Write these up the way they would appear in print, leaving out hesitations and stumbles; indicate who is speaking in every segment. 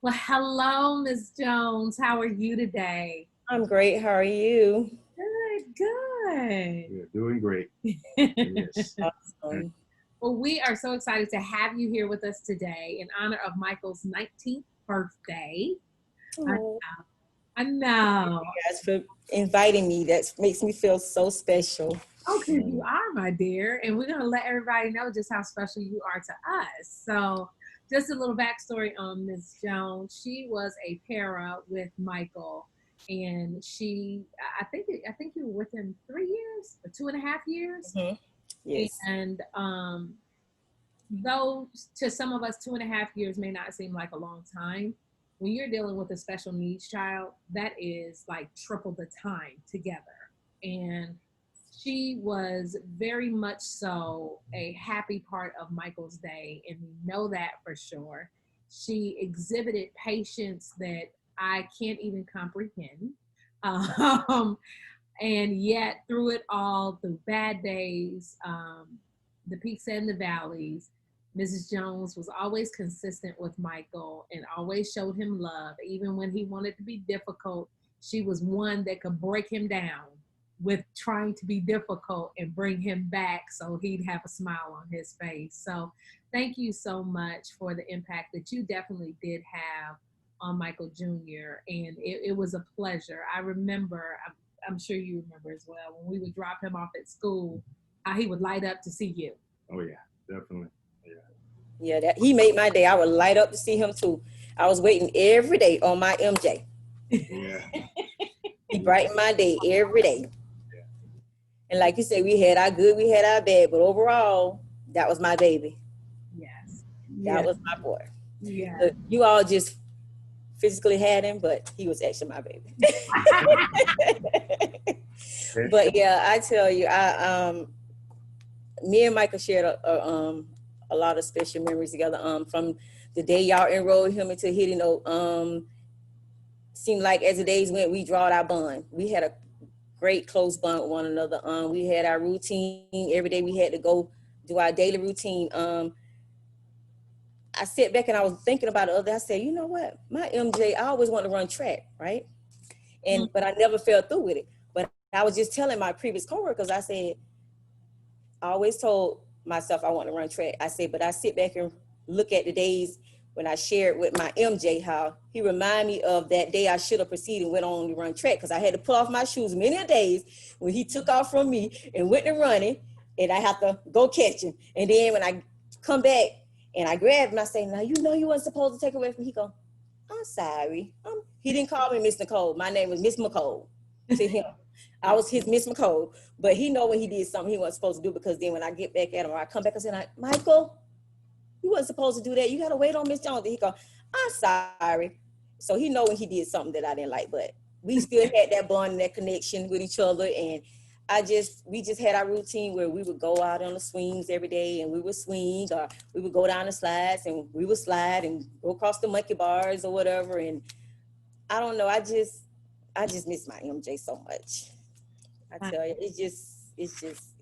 Speaker 1: Well, hello, Miss Jones. How are you today?
Speaker 2: I'm great. How are you?
Speaker 1: Good, good.
Speaker 3: Yeah, doing great. Yes.
Speaker 2: Awesome.
Speaker 1: Well, we are so excited to have you here with us today in honor of Michael's 19th birthday. I,
Speaker 2: Oh,
Speaker 1: I know.
Speaker 2: guys, for inviting me. That makes me feel so special.
Speaker 1: Oh, because you are, my dear. And we're going to let everybody know just how special you are to us. So, just a little backstory on Miss Jones. She was a para with Michael. And I think you were with him 3 years or 2.5 years.
Speaker 2: hmm Yes.
Speaker 1: And though to some of us 2.5 years may not seem like a long time, when you're dealing with a special needs child, that is like triple the time together. And she was very much so a happy part of Michael's day, and we know that for sure. She exhibited patience that I can't even comprehend. Um, and yet, through it all, through bad days, the peaks and the valleys, Mrs. Jones was always consistent with Michael and always showed him love. Even when he wanted to be difficult, she was one that could break him down with trying to be difficult and bring him back so he'd have a smile on his face. So, thank you so much for the impact that you definitely did have on Michael Jr. And it was a pleasure. I remember, I'm sure you remember as well, when we would drop him off at school, how he would light up to see you.
Speaker 3: Oh yeah, definitely. Yeah.
Speaker 2: Yeah, that he made my day. I would light up to see him too. I was waiting every day on my MJ.
Speaker 3: Yeah.
Speaker 2: He brightened my day every day.
Speaker 3: Yeah.
Speaker 2: And like you said, we had our good, we had our bad, but overall, that was my baby.
Speaker 1: Yes.
Speaker 2: That
Speaker 1: Yes.
Speaker 2: was my boy.
Speaker 1: Yes.
Speaker 2: Look, you all just physically had him, but he was actually my baby. But yeah, I tell you, me and Michael shared a lot of special memories together. From the day y'all enrolled him into hitting, seemed like as the days went, we drawed our bond. We had a great close bond with one another. We had our routine every day. We had to go do our daily routine. I sat back and I was thinking about it. I said, you know what, my MJ, I always wanted to run track, right?
Speaker 1: Mm.
Speaker 2: But I never fell through with it. But I was just telling my previous coworkers, I said, I always told myself I want to run track. I said, but I sit back and look at the days when I shared with my MJ how he reminded me of that day I should have proceeded and went on to run track, because I had to pull off my shoes many a days when he took off from me and went to running, and I have to go catch him. And then when I come back and I grab him, I say, now you know you weren't supposed to take away from me. He go, I'm sorry. He didn't call me Miss Nichole. My name was Miss McCole to him. I was his Miss McCole, but he know when he did something he wasn't supposed to do, because then when I get back at him or I come back and say, Michael, you wasn't supposed to do that. You got to wait on Miss Jones. And he go, I'm sorry. So he know when he did something that I didn't like, but we still had that bond and that connection with each other. And we just had our routine where we would go out on the swings every day and we would swing, or we would go down the slides and we would slide and go across the monkey bars or whatever. And I don't know. I just miss my MJ so much. I tell you,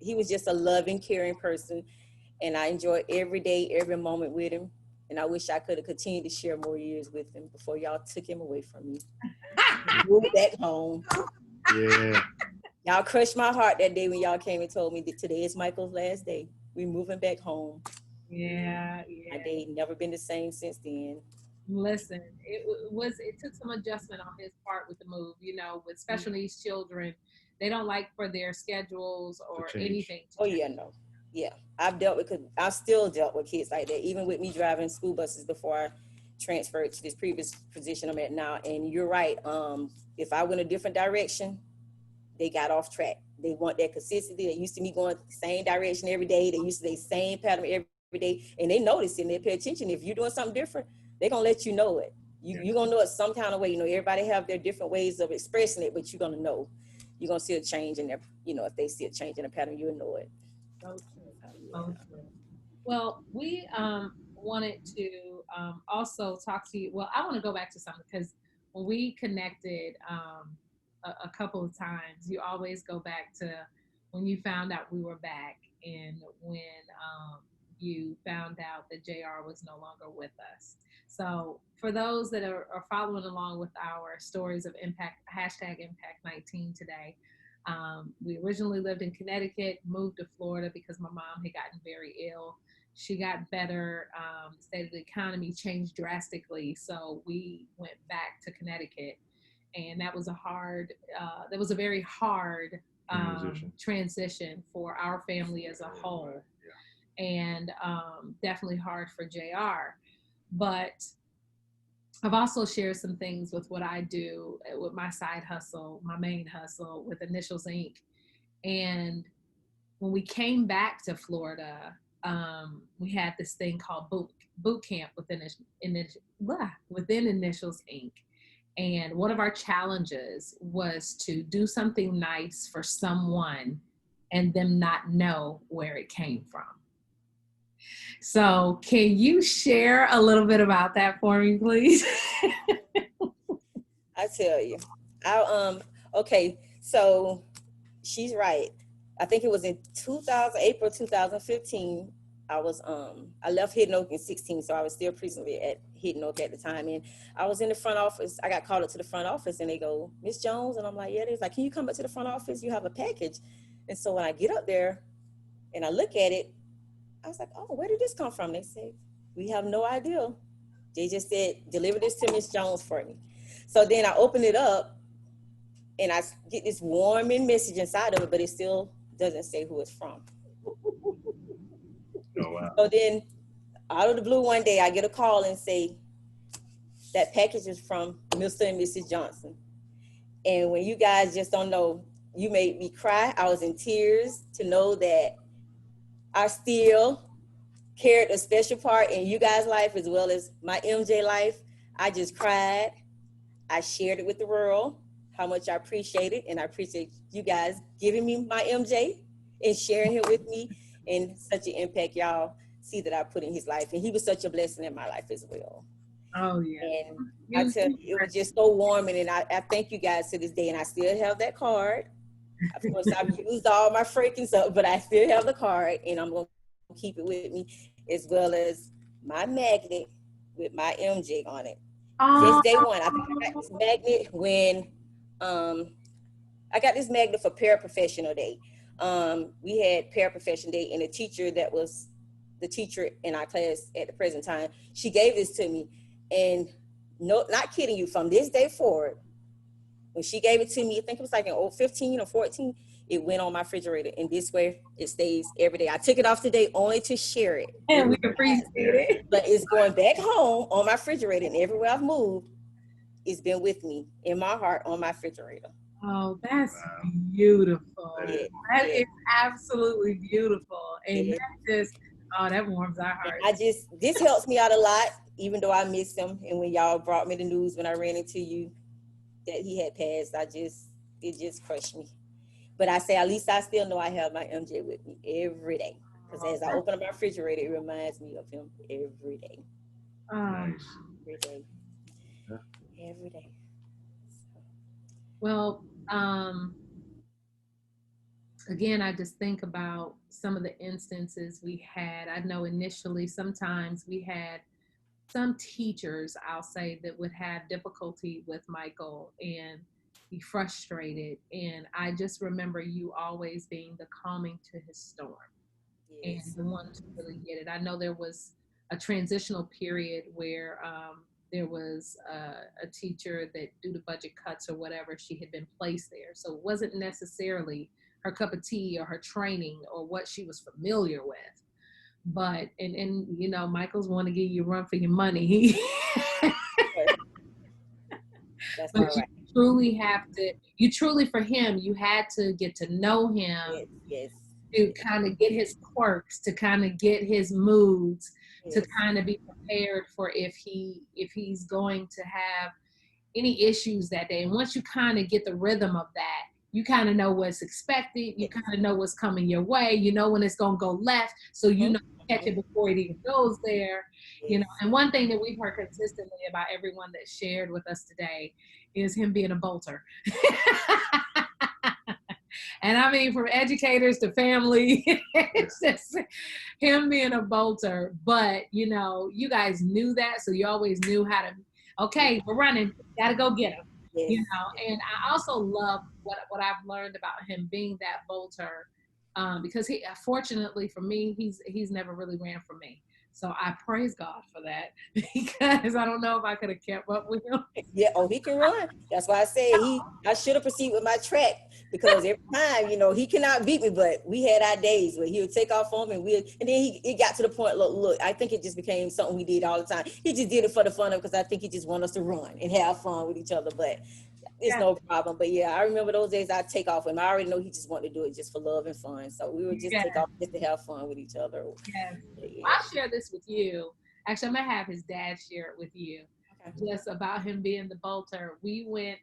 Speaker 2: he was just a loving, caring person. And I enjoyed every day, every moment with him. And I wish I could have continued to share more years with him before y'all took him away from me. Moved back home.
Speaker 3: Yeah.
Speaker 2: Y'all crushed my heart that day when y'all came and told me that today is Michael's last day. We moving back home.
Speaker 1: Yeah,
Speaker 2: My
Speaker 1: yeah.
Speaker 2: day never been the same since then.
Speaker 1: Listen, it took some adjustment on his part with the move. You know, with special needs children, they don't like for their schedules
Speaker 3: To
Speaker 1: or
Speaker 3: change.
Speaker 1: anything to
Speaker 2: Oh
Speaker 1: change.
Speaker 2: yeah, no. Yeah. I've still dealt with kids like that, even with me driving school buses before I transferred to this previous position I'm at now. And you're right. If I went a different direction, they got off track. They want that consistency. They used to me going the same direction every day. They used to the same pattern every day. And they notice it and they pay attention. If you're doing something different, they're gonna let you know it.
Speaker 3: Yeah.
Speaker 2: You're gonna know it some kind of way. You know, everybody have their different ways of expressing it, but you're gonna know. You're gonna see a change in their, if they see a change in the pattern, you'll know it.
Speaker 1: So true. So
Speaker 2: Yeah.
Speaker 1: true. Well, we wanted to also talk to you. Well, I want to go back to something because when we connected a couple of times, you always go back to when you found out we were back and when you found out that JR was no longer with us. So for those that are following along with our stories of impact, hashtag Impact 19 today, we originally lived in Connecticut, moved to Florida because my mom had gotten very ill. She got better. The state of the economy changed drastically, so we went back to Connecticut, and that was a very hard transition for our family as a whole, and definitely hard for JR. But I've also shared some things with what I do with my side hustle, my main hustle with Initials Inc. And when we came back to Florida, we had this thing called boot camp within Initials Inc. And one of our challenges was to do something nice for someone and them not know where it came from. So can you share a little bit about that for me, please?
Speaker 2: I tell you, okay, so she's right. I think it was in April 2015. I left Hidden Oak in 16, so I was still presently at Hidden Oak at the time. And I was in the front office. I got called up to the front office, and they go, Miss Jones, and I'm like, yeah. They're like, can you come up to the front office? You have a package. And so when I get up there and I look at it, I was like, oh, where did this come from? They said, we have no idea. They just said, deliver this to Miss Jones for me. So then I open it up, and I get this warming message inside of it, but it still doesn't say who it's from.
Speaker 3: Oh, wow.
Speaker 2: So then, out of the blue, one day I get a call and say, that package is from Mr. and Mrs. Johnson. And when you guys just don't know, you made me cry. I was in tears to know that I still carried a special part in you guys' life as well as my MJ life. I just cried. I shared it with the world, how much I appreciate it. And I appreciate you guys giving me my MJ and sharing him with me, and such an impact y'all see that I put in his life. And he was such a blessing in my life as well.
Speaker 1: Oh, yeah.
Speaker 2: And I tell you, it was just so warming. And I thank you guys to this day. And I still have that card. Of course, I've used all my freaking stuff, but I still have the card, and I'm going to keep it with me, as well as my magnet with my MJ on it. Since day one, I think I got this magnet when I got this magnet for Paraprofessional Day. We had Paraprofessional Day, and a teacher that was the teacher in our class at the present time, she gave this to me. And no, not kidding you, from this day forward, when she gave it to me, I think it was like in 15 or 14, it went on my refrigerator, and this way it stays every day. I took it off today only to share it.
Speaker 1: And we appreciate it.
Speaker 2: But it's going back home on my refrigerator, and everywhere I've moved, it's been with me in my heart on my refrigerator.
Speaker 1: Oh, that's beautiful.
Speaker 2: Yeah.
Speaker 1: That is absolutely beautiful. And that warms our hearts.
Speaker 2: This helps me out a lot, even though I miss him. And when y'all brought me the news when I ran into you that he had passed, it just crushed me. But I say, at least I still know I have my MJ with me every day. Because as I open up my refrigerator, it reminds me of him every day.
Speaker 3: Nice.
Speaker 2: Every day.
Speaker 3: Yeah.
Speaker 2: Every day.
Speaker 1: Well, again, I just think about some of the instances we had. I know initially sometimes we had some teachers, I'll say, that would have difficulty with Michael and be frustrated. And I just remember you always being the calming to his storm. Yes. And the one to really get it. I know there was a transitional period where there was a teacher that, due to budget cuts or whatever, she had been placed there. So it wasn't necessarily her cup of tea or her training or what she was familiar with. But, and you know, Michael's want to give you a run for your money.
Speaker 2: That's
Speaker 1: but
Speaker 2: all right.
Speaker 1: you truly, for him, you had to get to know him.
Speaker 2: Yes.
Speaker 1: To kind of get his quirks, to kind of get his moods,
Speaker 2: yes.
Speaker 1: To kind of be prepared for if he's going to have any issues that day. And once you kind of get the rhythm of that, you kind of know what's expected. You kind of know what's coming your way. You know when it's going to go left, so you know catch it before it even goes there. Yes. You know, and one thing that we've heard consistently about everyone that shared with us today is him being a bolter. And I mean, from educators to family, it's just him being a bolter. But, you know, you guys knew that. So you always knew how to Okay, we're running. Gotta go get him.
Speaker 2: Yes.
Speaker 1: You know, and I also love what I've learned about him being that bolter, because he, fortunately for me, he's never really ran from me. So I praise God for that because I don't know if I could have kept up with him.
Speaker 2: Yeah, oh, he can run. That's why I said I should have proceeded with my track because every time, he cannot beat me, but we had our days where he would take off on me and then it got to the point, look, I think it just became something we did all the time. He just did it for the fun of it because I think he just wanted us to run and have fun with each other, but it's no problem. But yeah, I remember those days I'd take off and I already know he just wanted to do it just for love and fun. So we would just take off just to have fun with each other.
Speaker 1: Yes.
Speaker 2: Yeah.
Speaker 1: I'll share this with you. Actually, I'm gonna have his dad share it with you.
Speaker 2: Okay.
Speaker 1: Just about him being the bolter. We went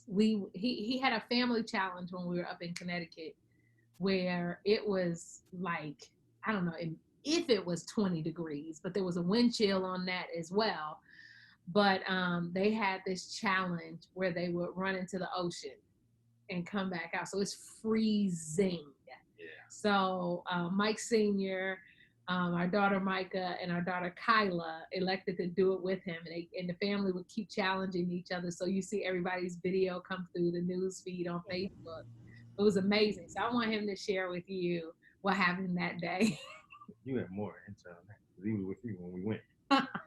Speaker 1: he had a family challenge when we were up in Connecticut where it was like, I don't know if it was 20 degrees, but there was a wind chill on that as well. But they had this challenge where they would run into the ocean and come back out. So it's freezing.
Speaker 3: Yeah.
Speaker 1: So Mike Sr., our daughter Micah, and our daughter Kyla elected to do it with him, and the family would keep challenging each other. So you see everybody's video come through the news feed on Facebook. It was amazing. So I want him to share with you what happened that day.
Speaker 3: You had more intel on that. 'Cause he was with you when we went.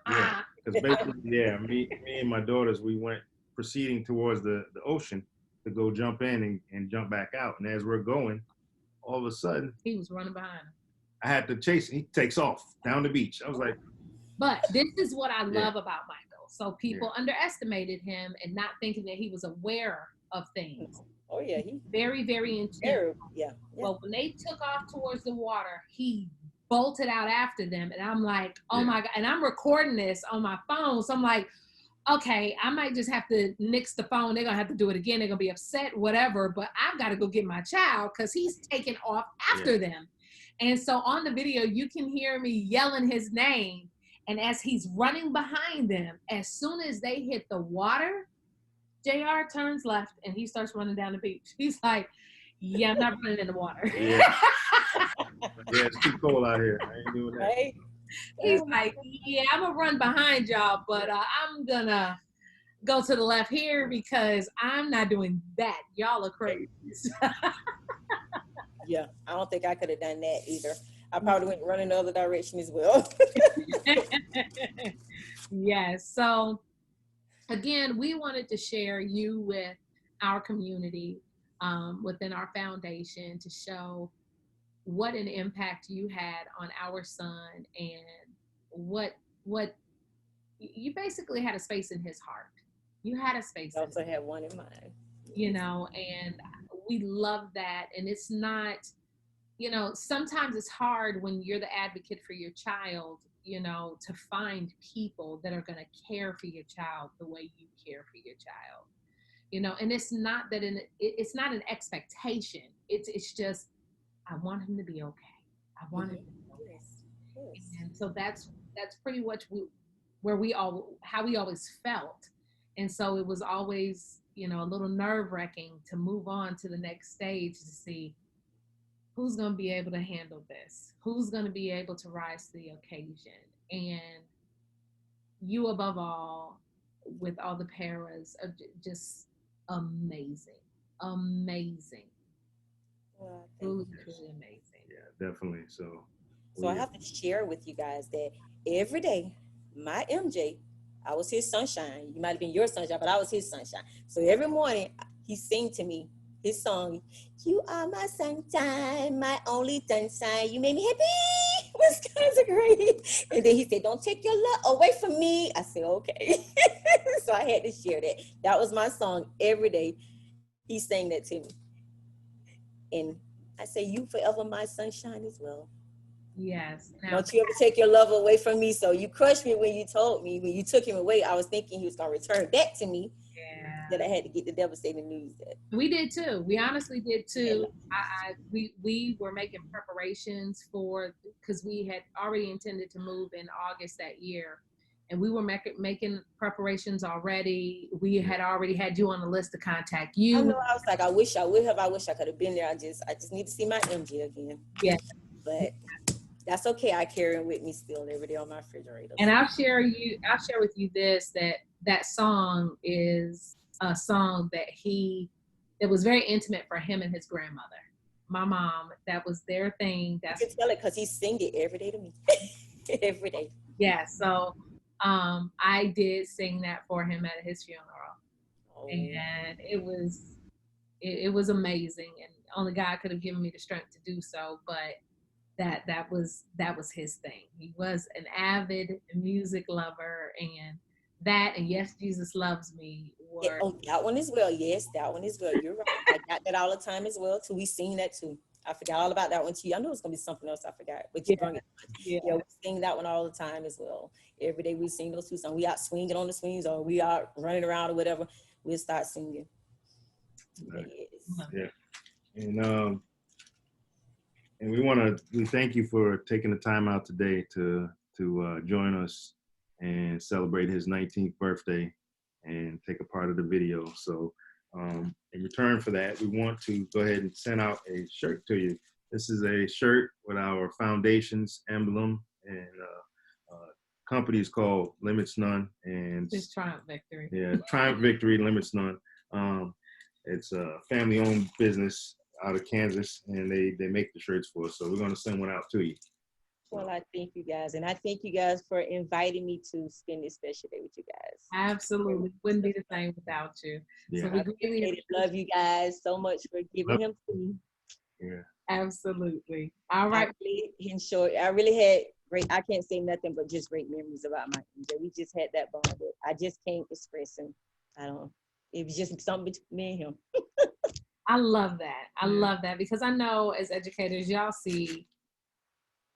Speaker 3: Yeah, because basically, yeah, me and my daughters, we went proceeding towards the ocean to go jump in and jump back out. And as we're going, all of a sudden,
Speaker 1: He was running behind him.
Speaker 3: I had to chase him. He takes off down the beach. I was like,
Speaker 1: but this is what I love about Michael. So people underestimated him and not thinking that he was aware of things.
Speaker 2: Oh yeah, he
Speaker 1: very, very intense.
Speaker 2: Yeah.
Speaker 1: Well, when they took off towards the water, he bolted out after them, and I'm like, oh my God! And I'm recording this on my phone, so I'm like, okay, I might just have to nix the phone. They're gonna have to do it again. They're gonna be upset, whatever. But I've got to go get my child because he's taking off after them. And so on the video, you can hear me yelling his name. And as he's running behind them, as soon as they hit the water, JR turns left and he starts running down the beach. He's like, yeah, I'm not running in the water.
Speaker 3: yeah, it's too cold out here. I ain't doing that.
Speaker 2: Right?
Speaker 1: He's like, yeah, I'm gonna run behind y'all, but I'm gonna go to the left here because I'm not doing that. Y'all are crazy.
Speaker 2: Yeah, I don't think I could have done that either. I probably went running the other direction as well.
Speaker 1: Yes. So again, we wanted to share you with our community, within our foundation, to show what an impact you had on our son and what you basically had a space in his heart. You had a space.
Speaker 2: I also had one in mind.
Speaker 1: And we love that. And it's not, sometimes it's hard when you're the advocate for your child, to find people that are going to care for your child the way you care for your child. And it's not that it's not an expectation. It's just, I want him to be okay. I want him to be okay. Yes. And so that's pretty much how we always felt. And so it was always, a little nerve-wracking to move on to the next stage to see who's going to be able to handle this, who's going to be able to rise to the occasion. And you, above all, with all the paras, are just amazing.
Speaker 2: Well,
Speaker 1: truly amazing.
Speaker 3: Yeah, definitely. So
Speaker 2: I have to share with you guys that every day, my MJ, I was his sunshine. You might have been your sunshine, but I was his sunshine. So every morning he sing to me his song, "You are my sunshine, my only sunshine. You made me happy." It was kind of great. And then he said, "Don't take your love away from me." I said, okay. So I had to share that. That was my song every day. He sang that to me. And I say, "You forever my sunshine as well."
Speaker 1: Yes. Now,
Speaker 2: don't you ever take your love away from me. So you crushed me when you told me, when you took him away, I was thinking he was going to return back to me.
Speaker 1: Yeah.
Speaker 2: That I had to get the devastating news. That
Speaker 1: we did too. We honestly did too. We were making preparations because we had already intended to move in August that year. And we were making preparations already. We had already had you on the list to contact you.
Speaker 2: I know. I was like, I wish I would have. I wish I could have been there. I just need to see my MJ again.
Speaker 1: Yeah.
Speaker 2: But That's okay. I carry them with me still every day on my refrigerator.
Speaker 1: And I'll share with you this, that song is a song that was very intimate for him and his grandmother. My mom, that was their thing.
Speaker 2: You can tell it because he sing it every day to me. Every day.
Speaker 1: Yeah, so I did sing that for him at his funeral.
Speaker 2: Oh.
Speaker 1: And it was amazing, and only God could have given me the strength to do so, but that was his thing. He was an avid music lover, and Yes, Jesus Loves Me were.
Speaker 2: Oh, that one as well. Yes, that one as well. You're right. I got that all the time as well too. We sing that too. I forgot all about that one too. I knew it was gonna be something else I forgot, but you brought it.
Speaker 1: Yeah,
Speaker 2: we sing that one all the time as well. Every day we sing those two songs. We out swinging on the swings, or we out running around or whatever. We'll start singing.
Speaker 3: Right.
Speaker 2: Yes.
Speaker 3: Yeah. And we thank you for taking the time out today to join us and celebrate his 19th birthday and take a part of the video. So in return for that, we want to go ahead and send out a shirt to you. This is a shirt with our foundation's emblem, and company is called Limits None, and
Speaker 1: it's Triumph Victory.
Speaker 3: Yeah, Triumph Victory, Limits None. It's a family-owned business out of Kansas, and they make the shirts for us. So we're going to send one out to you.
Speaker 2: Well, I thank you guys, and I thank you guys for inviting me to spend this special day with you guys.
Speaker 1: Absolutely, wouldn't be the same without you.
Speaker 3: Yeah.
Speaker 1: So we really
Speaker 2: love you guys so much for giving him to me.
Speaker 3: Yeah.
Speaker 1: Absolutely. All right.
Speaker 2: In short, I really had I can't say nothing but just great memories about my MJ. We just had that bond. I just can't express him. It was just something between me and him.
Speaker 1: I love that. I love that, because I know as educators, y'all see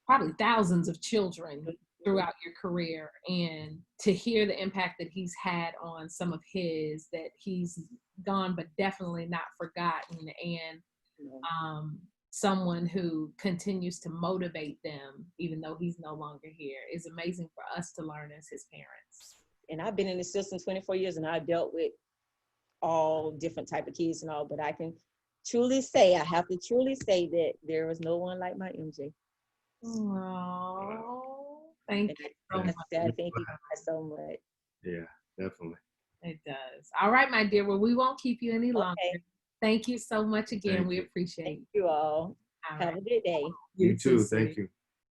Speaker 1: probably thousands of children throughout your career, and to hear the impact that he's had on some of his, that he's gone but definitely not forgotten, and someone who continues to motivate them even though he's no longer here, is amazing for us to learn as his parents.
Speaker 2: And I've been in the system 24 years, and I've dealt with all different type of kids and all, but I have to truly say that there was no one like my MJ.
Speaker 1: Oh, thank you so much.
Speaker 2: Thank you guys so much.
Speaker 3: Yeah, definitely.
Speaker 1: It does. All right, my dear. Well, we won't keep you any longer. Okay. Thank you so much again. We appreciate it.
Speaker 2: Thank you all. Have a good day.
Speaker 3: You too. Thank you.